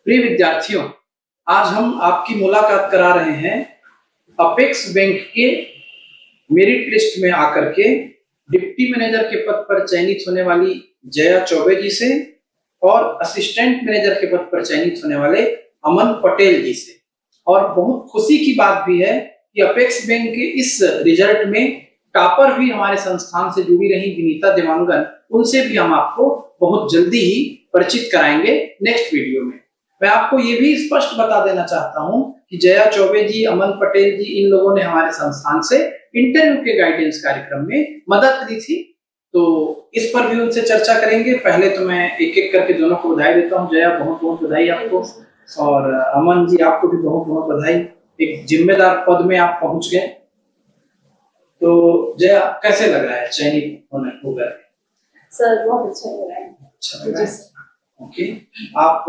प्रिय विद्यार्थियों, आज हम आपकी मुलाकात करा रहे हैं अपेक्स बैंक के मेरिट लिस्ट में आकर के डिप्टी मैनेजर के पद पर चयनित होने वाली जया चौबे जी से और असिस्टेंट मैनेजर के पद पर चयनित होने वाले अमन पटेल जी से। और बहुत खुशी की बात भी है कि अपेक्स बैंक के इस रिजल्ट में टॉपर भी हमारे संस्थान से जुड़ी रही विनीता देवांगन, उनसे भी हम आपको बहुत जल्दी ही परिचित कराएंगे नेक्स्ट वीडियो में। मैं आपको ये भी स्पष्ट बता देना चाहता हूं कि जया चौबे जी, अमन पटेल जी, इन लोगों ने हमारे संस्थान से इंटरव्यू के गाइडेंस कार्यक्रम में मदद दी थी, तो इस पर भी उनसे चर्चा करेंगे। पहले तो मैं एक एक करके दोनों को बधाई देता हूँ। जया, बहुत बहुत बधाई आपको, और अमन जी आपको भी बहुत बहुत बधाई, एक जिम्मेदार पद में आप पहुंच गए। तो जया, कैसे लग रहा है चयनित होने को? सर बहुत अच्छा लग रहा है। अच्छा लग रहा है। ओके, आप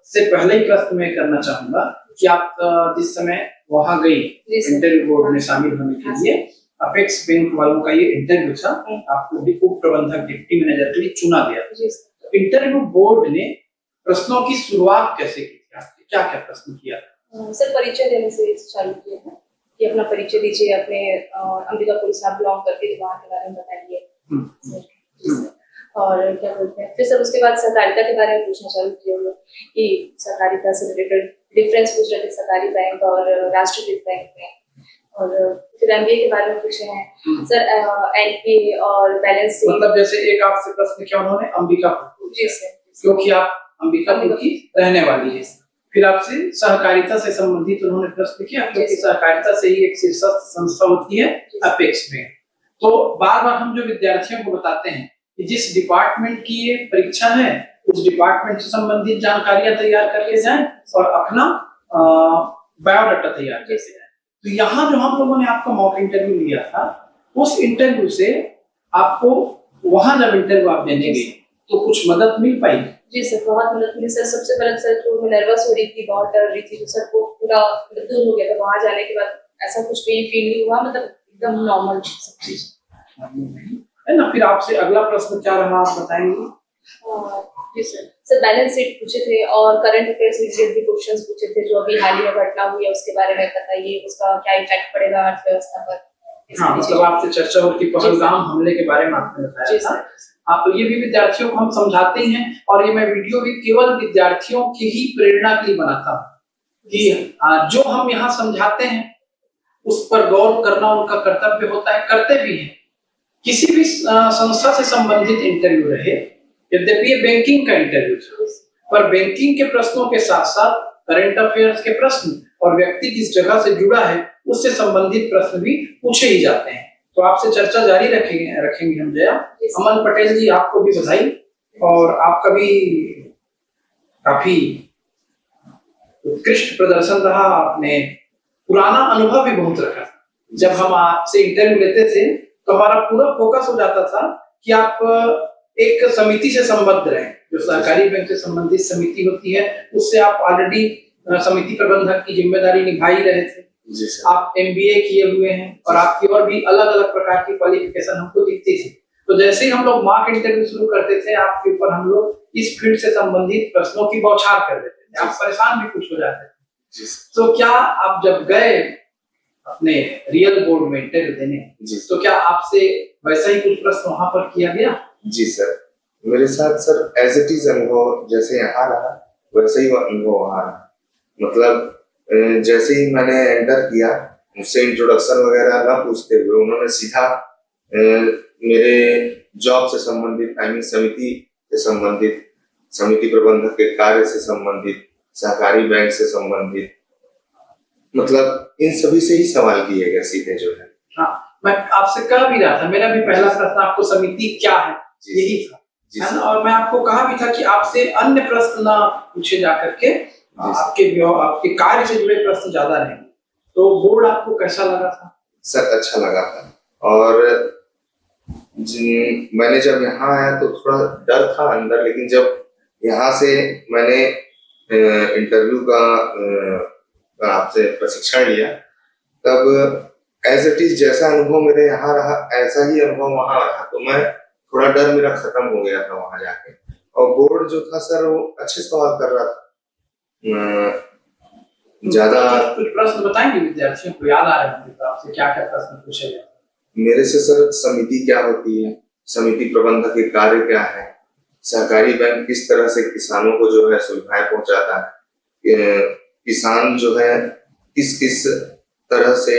से पहले ही प्रश्न मैं करना चाहूंगा कि आप जिस समय वहां गई इंटरव्यू बोर्ड में शामिल होने के लिए, अपेक्स बैंक वालों का ये इंटरव्यू था, आपको उप प्रबंधक डिप्टी मैनेजर के लिए चुना गया। तो इंटरव्यू बोर्ड ने प्रश्नों की शुरुआत कैसे की थी? आपने क्या क्या प्रश्न किया? सर परिचय देने से चालू किया था कि अपना परिचय दीजिए, अपने अंबिकापुर से बिलोंग करके वहाँ के बारे में बताइए। और क्या बोलते हैं, फिर सर उसके बाद सहकारिता के बारे में पूछना चालू किया कि सहकारिता से रिलेटेड डिफरेंस पूछ रहे थे सरकारी बैंक और राष्ट्रीयकृत बैंक में। और फिर एमबीए के बारे में पूछे हैं सर, एनपीए और बैलेंस शीट। मतलब जैसे एक आपसे प्रश्न किया उन्होंने अंबिकापुर, जी सर, क्योंकि आप अंबिकापुर की रहने वाली है। फिर आपसे सहकारिता से संबंधित उन्होंने प्रश्न किया, क्योंकि सहकारिता से ही एक शीर्षस्थ संस्था होती है अपेक्स में। तो बार बार हम जो विद्यार्थियों को बताते हैं कि जिस डिपार्टमेंट की ये परीक्षा है, उस डिपार्टमेंट से संबंधित जानकारियां तैयार करके जाएं और अपना बायोडाटा तैयार करके जाएं। तो यहाँ जो हम लोगों ने आपका मॉक इंटरव्यू लिया था, उस इंटरव्यू से आपको वहां जब इंटरव्यू आप देने गए तो कुछ मदद मिल पाई? जी सर, बहुत मदद मिली सर। सबसे पहले सर जो मैं नर्वस हो रही थी, बहुत डर रही थी, तो सर को पूरा दूर हो गया था। वहां जाने के बाद ऐसा कुछ भी फील नहीं हुआ, मतलब एकदम नॉर्मल सब चीज है ना। फिर आपसे अगला प्रश्न क्या रहा, आप बताएंगे? जी सर, सर बैलेंस शीट पूछे थे और करंट अफेयर्स रिलेटेड भी क्वेश्चंस पूछे थे, जो अभी हाल ही में घटना हुई है उसके बारे में बताइए, उसका क्या इफेक्ट पड़ेगा अर्थव्यवस्था पर। हाँ, मतलब आपसे चर्चा हो कि पहलगाम हमले के बारे में आपने बताया था। आप ये भी विद्यार्थियों को हम समझाते ही हैं, और ये मैं वीडियो भी केवल विद्यार्थियों की ही प्रेरणा के लिए बनाता हूँ कि जो हम यहाँ समझाते हैं उस पर गौर करना उनका कर्तव्य होता है, करते भी हैं। किसी भी संस्था से संबंधित इंटरव्यू रहे, यद्यपि ये बैंकिंग का इंटरव्यू था, पर बैंकिंग के प्रश्नों के साथ साथ करंट अफेयर्स के प्रश्न और व्यक्ति किस जगह से जुड़ा है उससे संबंधित प्रश्न भी पूछे ही जाते हैं। तो आपसे चर्चा जारी रखेंगे हम। जया, अमन पटेल जी, आपको भी बधाई, और आपका भी काफी उत्कृष्ट प्रदर्शन रहा। आपने पुराना अनुभव भी बहुत रखा। जब हम आपसे इंटरव्यू लेते थे तो हमारा पूरा फोकस हो जाता था कि आप एक समिति से संबद्ध रहे, जो सहकारी बैंक से संबंधित समिति होती है, उससे आप ऑलरेडी समिति प्रबंधक की जिम्मेदारी निभा ही रहे थे। आप एमबीए किए हुए हैं और आपकी और भी अलग अलग प्रकार की क्वालिफिकेशन हमको दिखती थी। तो जैसे ही हम लोग मॉक इंटरव्यू शुरू करते थे, आपके ऊपर हम लोग इस फील्ड से संबंधित प्रश्नों की बौछार कर देते थे, आप परेशान भी कुछ हो जाते थे। तो क्या आप जब गए अपने रियल बोर्ड में इंटरव्यू देने, तो क्या आपसे वैसा ही कुछ प्रश्न वहां पर किया गया? जी सर, मेरे साथ सर एज इट इज अनुभव जैसे यहाँ रहा वैसे ही अनुभव वहाँ रहा। मतलब जैसे ही मैंने एंटर किया, मुझसे इंट्रोडक्शन वगैरह ना पूछते हुए उन्होंने सीधा मेरे जॉब से संबंधित, समिति से संबंधित, समिति प्रबंधक के कार्य से संबंधित, सहकारी बैंक से संबंधित, मतलब इन सभी से ही सवाल किए गए सीधे जो है। हाँ, मैं आपसे कह भी रहा था, मेरा भी पहला प्रश्न आपको समिति क्या है यही था, है ना। और मैं आपको कहा भी था कि आपसे अन्य प्रश्न ना पूछे जा करके, आपके कार्य से जुड़े प्रश्न ज्यादा रहेंगे। तो बोर्ड आपको कैसा लगा था? सर अच्छा लगा था, और मैंने जब यहाँ आया तो थोड़ा डर था अंदर, लेकिन जब यहाँ से मैंने इंटरव्यू का आपसे प्रशिक्षण लिया, तब एज इट इज जैसा अनुभव मेरे यहाँ रहा ऐसा ही अनुभव वहाँ रहा। तो मैं थोड़ा डर मेरा खत्म हो गया था वहाँ जाके, और बोर्ड जो था सर वो अच्छे सवाल कर रहा था, ज्यादा कुछ प्रश्न बताएंगे विद्यार्थियों को, याद आ रहे हैं तो आपसे क्या क्या प्रश्न पूछे गए? मेरे से सर, समिति क्या होती है, समिति प्रबंधक के कार्य क्या है, सहकारी बैंक किस तरह से किसानों को जो है सुविधाएं पहुंचाता है, किसान जो है किस किस तरह से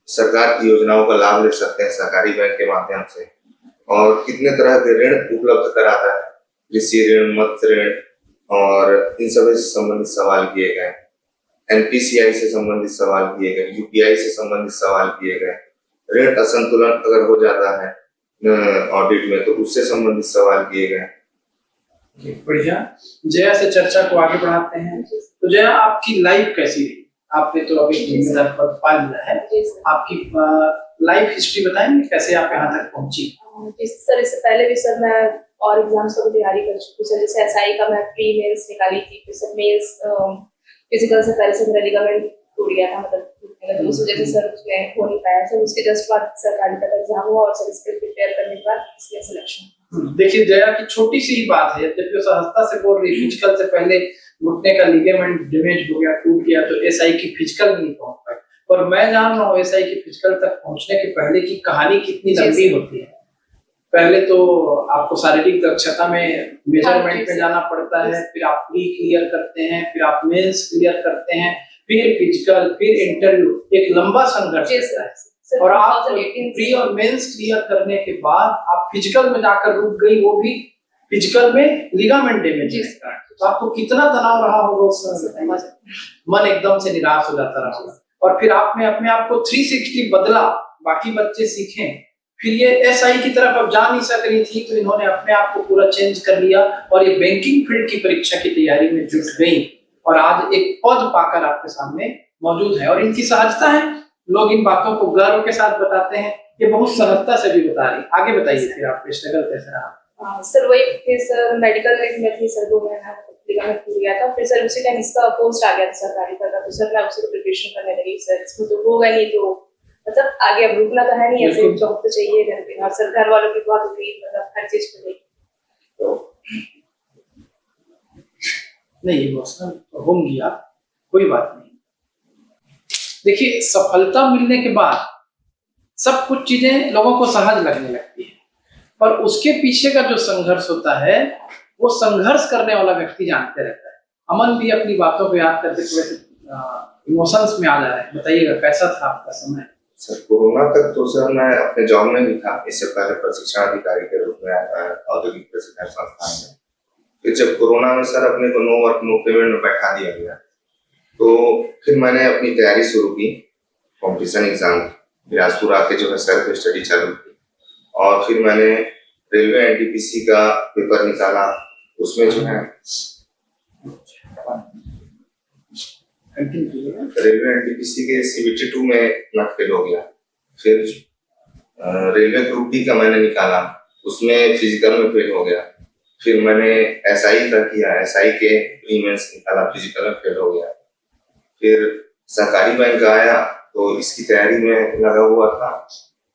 सरकार की योजनाओं का लाभ ले सकते हैं सहकारी बैंक के माध्यम से, और कितने तरह के ऋण उपलब्ध कराता है, कृषि ऋण, मत्स्य ऋण, और इन सभी से संबंधित सवाल किए गए। एनपीसीआई से संबंधित सवाल किए गए, यूपीआई से संबंधित सवाल किए गए, ऋण असंतुलन अगर हो जाता है ऑडिट में तो उससे संबंधित सवाल किए गए। बढ़िया। जया से चर्चा को आगे बढ़ाते हैं। तो जया, आपकी लाइफ कैसी रही? आपने तो अभी जिम्मेदार पद पा लिया है, आपकी लाइफ हिस्ट्री बताएंगे, कैसे आप यहाँ तक पहुंची? सर, इससे पहले भी सर मैं और एग्जाम्स की तैयारी कर चुकी हूँ सर। जैसे एसआई का मैं प्री मेंस निकाली थी, फिर सर मेंस फिजिकल से पहले से मेरा लिगामेंट टूट गया था, मतलब तो उस वजह से सर उसमें हो नहीं पाया सर। उसके जस्ट बाद सरकारी का एग्जाम हुआ और सर इसके प्रिपेयर करने के बाद इसलिए सिलेक्शन। देखिए जया की छोटी सी ही बात है, जब वो सहजता से बोल रही फिजिकल से पहले घुटने का लिगामेंट डैमेज हो गया, टूट गया, तो एसआई की फिजिकल नहीं पहुंच पाई। और मैं जान रहा हूँ एसआई की फिजिकल तक पहुंचने के पहले की कहानी कितनी लंबी होती है। पहले तो आपको शारीरिक दक्षता में मेजरमेंट में जाना पड़ता है, फिर आप प्री क्लियर करते हैं, फिर आप मेंस क्लियर करते हैं, फिर फिजिकल, फिर इंटरव्यू, एक लंबा संघर्ष रहता है। और आप प्री और मेंस क्लियर करने के बाद आप फिजिकल में जाकर रुक गई, वो भी फिजिकल में लिगामेंट डैमेज है। तो आपको कितना तनाव रहा होगा उस समय, मन एकदम से निराश हो जाता रहा। और फिर आपने अपने आप को 360 बदला, बाकी बच्चे सीखें। फिर ये एसआई की तरफ अब जा नहीं सक रही थी, तो इन्होंने अपने आप को पूरा चेंज कर लिया और ये बैंकिंग फील्ड की परीक्षा की तैयारी में जुट गई और आज एक पद पाकर आपके सामने मौजूद है। और इनकी सहजता है, लोग इन बातों को गर्व के साथ बताते हैं, ये बहुत सहजता से भी बता रही। आगे बताइए फिर आपका स्ट्रगल कैसे रहा? सर वही, फिर सर मेडिकल में थी सर 2 महीना लिगामेंट टूट गया था, फिर सर उसी टाइम इसका पोस्ट आ गया था सरकारी का, तो सर मैं उसी को प्रिपरेशन करने लगी। सर इसमें तो होगा नहीं, तो मतलब आगे अब रुकना तो है नहीं, ऐसे जॉब तो चाहिए घर पे, और सर घर वालों की बहुत उम्मीद, मतलब हर चीज पे तो नहीं, इमोशनल होंगी आप, कोई बात नहीं। देखिए सफलता मिलने के बाद सब कुछ चीजें लोगों को सहज लगने लगती है, पर उसके पीछे का जो संघर्ष होता है वो संघर्ष करने वाला व्यक्ति जानते रहता है। अमन भी अपनी बातों को याद करके थोड़े से इमोशंस में आ जा रहे हैं, बताइएगा कैसा था आपका समय? सर कोरोना तक तो सर मैं अपने जॉब में भी था, इससे पहले प्रशिक्षण अधिकारी के रूप में औद्योगिक प्रशिक्षण संस्थान में। फिर जब कोरोना में सर अपने को नो वर्क नो पेमेंट में बैठा दिया गया, तो फिर मैंने अपनी तैयारी शुरू की कॉम्पिटिशन एग्जाम, बिलासपुर आके जो है सेल्फ स्टडी चालू की। और फिर मैंने रेलवे एनटीपीसी का पेपर निकाला, उसमें जो है रेलवे एनटीपीसी के CBT 2 में मैं फेल हो गया। फिर रेलवे ग्रुप डी का मैंने निकाला, उसमें फिजिकल में फेल हो गया। फिर मैंने एसआई का किया, एसआई के प्री मेंस निकाला, फिजिकल में फेल हो गया। फिर सहकारी बैंक आया तो इसकी तैयारी में लगा हुआ था,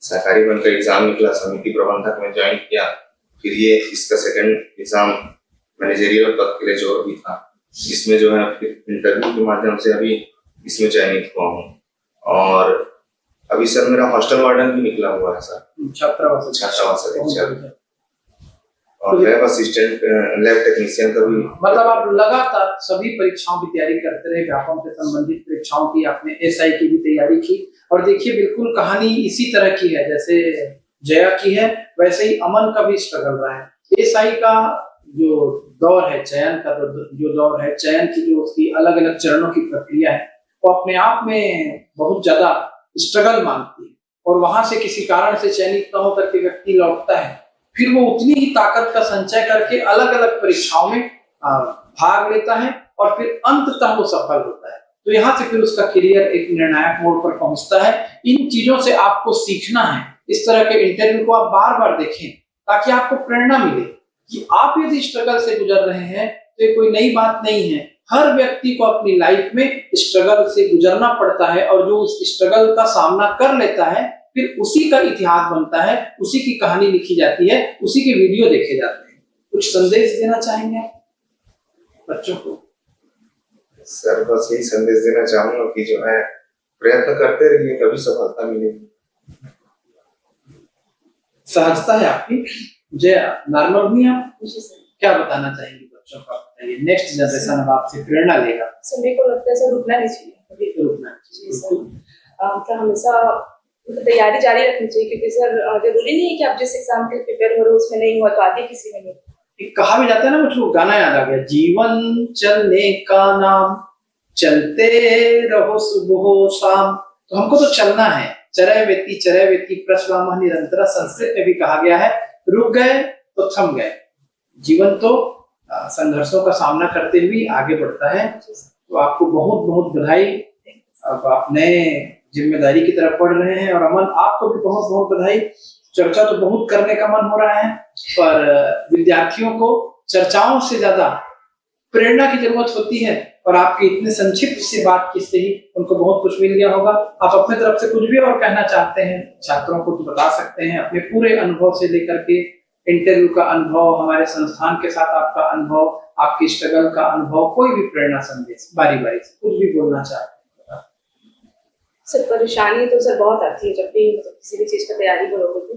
सहकारी बैंक का एग्जाम निकला, समिति प्रबंधक में ज्वाइन किया। फिर ये इसका सेकंड एग्जाम मैनेजरियल पद के लिए जो भी था, इसमें जो है फिर इंटरव्यू के माध्यम से अभी इसमें चयनित हुआ हूँ। और अभी सर मेरा हॉस्टल वार्डन भी निकला हुआ है सर, छात्रावास अधीक्षक और लैब असिस्टेंट, लैब टेक्नीशियन का भी। मतलब आप लगातार सभी परीक्षाओं की तैयारी करते रहे, व्यापम से संबंधित परीक्षाओं की, आपने एसआई की भी तैयारी की। और देखिए बिल्कुल कहानी इसी तरह की है जैसे जया की है, वैसे ही अमन का भी स्ट्रगल रहा है। एसआई का जो दौर है, चयन का जो दौर है, चयन की जो उसकी अलग अलग चरणों की प्रक्रिया है, वो अपने आप में बहुत ज्यादा स्ट्रगल मांगती है। और वहां से किसी कारण से चयनित न होकर के व्यक्ति लौटता है, फिर वो उतनी ही ताकत का संचय करके अलग अलग परीक्षाओं में भाग लेता है और फिर अंततः वो सफल होता है। तो यहाँ से फिर उसका करियर एक निर्णायक मोड़ पर पहुंचता है। इन चीजों से आपको सीखना है। इस तरह के इंटरव्यू को आप बार बार देखें ताकि आपको प्रेरणा मिले कि आप यदि स्ट्रगल से गुजर रहे हैं तो ये कोई नई बात नहीं है। हर व्यक्ति को अपनी लाइफ में स्ट्रगल से गुजरना पड़ता है और जो उस स्ट्रगल का सामना कर लेता है फिर उसी का इतिहास बनता है, उसी की कहानी लिखी जाती है, उसी के वीडियो देखे जाते हैं। कुछ संदेश देना चाहेंगे आप बच्चों को? सर बस यही संदेश देना चाहूंगा कि जो है प्रयत्न करते रहिए, कभी सफलता मिलेगी। सहजता है आपकी, मुझे नॉर्मल हुई आप, जी सर। क्या बताना चाहेंगे बच्चों को? बताइए, नेक्स्ट जनरेशन अब आपसे प्रेरणा लेगा। सर मेरे को लगता है सर रुकना नहीं चाहिए कभी। रुकना जी सर। मतलब हमेशा मतलब तैयारी जारी रखनी चाहिए, क्योंकि सर जरूरी नहीं है कि आप जिस एग्जाम के लिए प्रिपेयर हो रहे हो उसमें नहीं हुआ तो आगे किसी में नहीं। एक कहा भी जाता है ना, मुझको गाना याद आ गया, जीवन चलने का नाम, चलते रहो सुबह शाम। तो हमको तो चलना है, चरय वेति प्रश्वामः निरंतर, संस्कृत में भी कहा गया है, रुक गए तो थम गए। जीवन तो संघर्षों का सामना करते हुए आगे बढ़ता है। तो आपको बहुत बहुत बधाई, अब आप नए जिम्मेदारी की तरफ बढ़ रहे हैं। और अमन, आपको भी बहुत बहुत बधाई। चर्चा तो बहुत करने का मन हो रहा है, पर विद्यार्थियों को चर्चाओं से ज्यादा प्रेरणा की जरूरत होती है, और आपकी इतने संक्षिप्त सी बातचीत से ही उनको बहुत कुछ मिल गया होगा। आप अपने तरफ से कुछ भी और कहना चाहते हैं छात्रों को तो बता सकते हैं, अपने पूरे अनुभव से लेकर के इंटरव्यू का अनुभव, हमारे संस्थान के साथ आपका अनुभव, आपकी स्ट्रगल का अनुभव, कोई भी प्रेरणा संदेश बारी बारी से कुछ भी बोलना चाहते हैं। सर परेशानी तो सर बहुत आती है जब भी मतलब किसी भी चीज का तैयारी करोगे तो,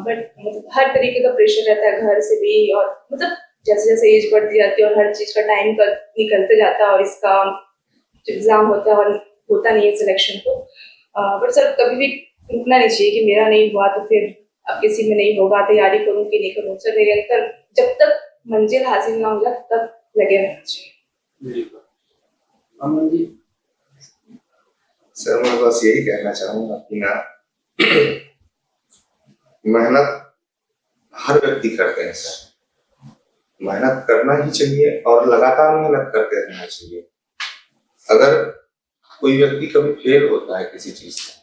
बट मतलब हर तरीके का प्रेशर रहता है घर से भी, और मतलब जैसे जैसे एज बढ़ती जाती है और हर चीज का टाइम का निकलते जाता है, और इसका एग्जाम होता है और होता नहीं है सिलेक्शन तो, बट सर कभी भी रुकना नहीं चाहिए कि मेरा नहीं हुआ तो फिर अब किसी में नहीं होगा, तैयारी करूँ कि नहीं करूँ। सर निरंतर जब तक मंजिल हासिल ना हो जाए तब तक लगे रहना चाहिए। अमन जी? सर मैं बस यही कहना चाहूंगा कि ना, मेहनत हर व्यक्ति करते हैं सर, मेहनत करना ही चाहिए और लगातार मेहनत करते रहना चाहिए। अगर कोई व्यक्ति कभी फेल होता है किसी चीज से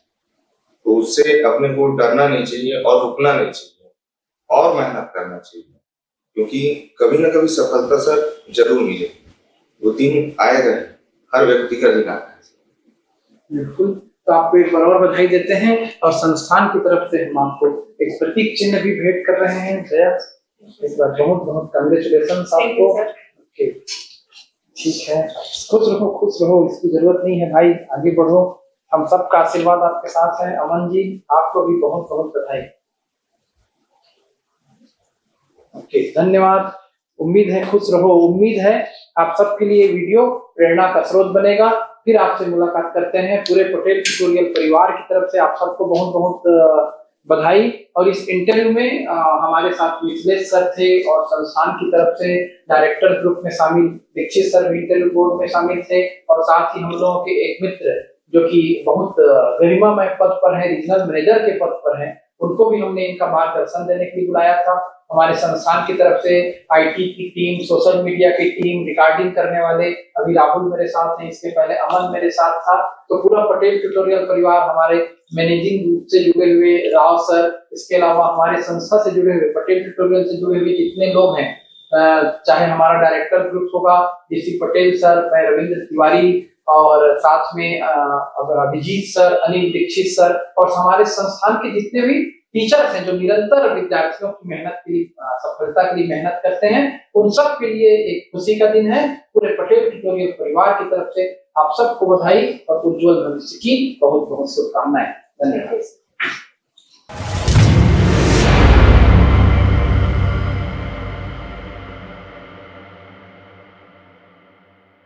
तो उससे अपने को डरना नहीं चाहिए और रुकना नहीं चाहिए और मेहनत करना चाहिए, क्योंकि कभी ना कभी सफलता सर जरूर मिलेगी, वो दिन आएगा, हर व्यक्ति का दिन आता है। बिल्कुल, तो आपको एक बार और बधाई देते हैं, और संस्थान की तरफ से हम आपको एक प्रतीक चिन्ह भी भेंट कर रहे हैं। जया, एक बार बहुत बहुत कांग्रेचुलेशन आपको। ठीक है, खुश रहो, इसकी जरूरत नहीं है भाई, आगे बढ़ो, हम सबका आशीर्वाद आपके साथ है। अमन जी, आपको भी बहुत बहुत बधाई। ओके, धन्यवाद। उम्मीद है खुश रहो, उम्मीद है आप सबके लिए वीडियो प्रेरणा का स्रोत बनेगा। फिर आपसे मुलाकात करते हैं। पूरे पटेल ट्यूटोरियल परिवार की तरफ से आप सबको बहुत बहुत बधाई। और इस इंटरव्यू में हमारे साथ मिथिलेश सर थे, और संस्थान की तरफ से डायरेक्टर ग्रुप में शामिल दीक्षित सर भी इंटरव्यू बोर्ड में शामिल थे, और साथ ही हम लोगों के एक मित्र जो कि बहुत गरिमामय पद पर है, रीजनल मैनेजर के पद पर है, उनको भी हमने इनका मार्गदर्शन देने के लिए बुलाया था। हमारे संस्थान की तरफ से आईटी की टीम, सोशल मीडिया की टीम, रिकॉर्डिंग करने वाले अभी राहुल मेरे साथ हैं, इसके पहले अमन मेरे साथ था। तो पूरा पटेल ट्यूटोरियल परिवार, हमारे मैनेजिंग ग्रुप से जुड़े हुए राव सर, इसके अलावा हमारे संस्था से जुड़े हुए, पटेल ट्यूटोरियल से जुड़े हुए जितने लोग हैं, चाहे हमारा डायरेक्टर ग्रुप होगा डीसी पटेल सर, मैं रविंद्र तिवारी, और साथ में अभिजीत सर, अनिल दीक्षित सर, और हमारे संस्थान के जितने भी टीचर्स हैं जो निरंतर विद्यार्थियों की मेहनत के लिए, सफलता के लिए मेहनत करते हैं, उन सब के लिए एक खुशी का दिन है। पूरे पटेल ट्यूटोरियल परिवार की तरफ से आप सबको बधाई और उज्जवल भविष्य की बहुत बहुत शुभकामनाएं। धन्यवाद।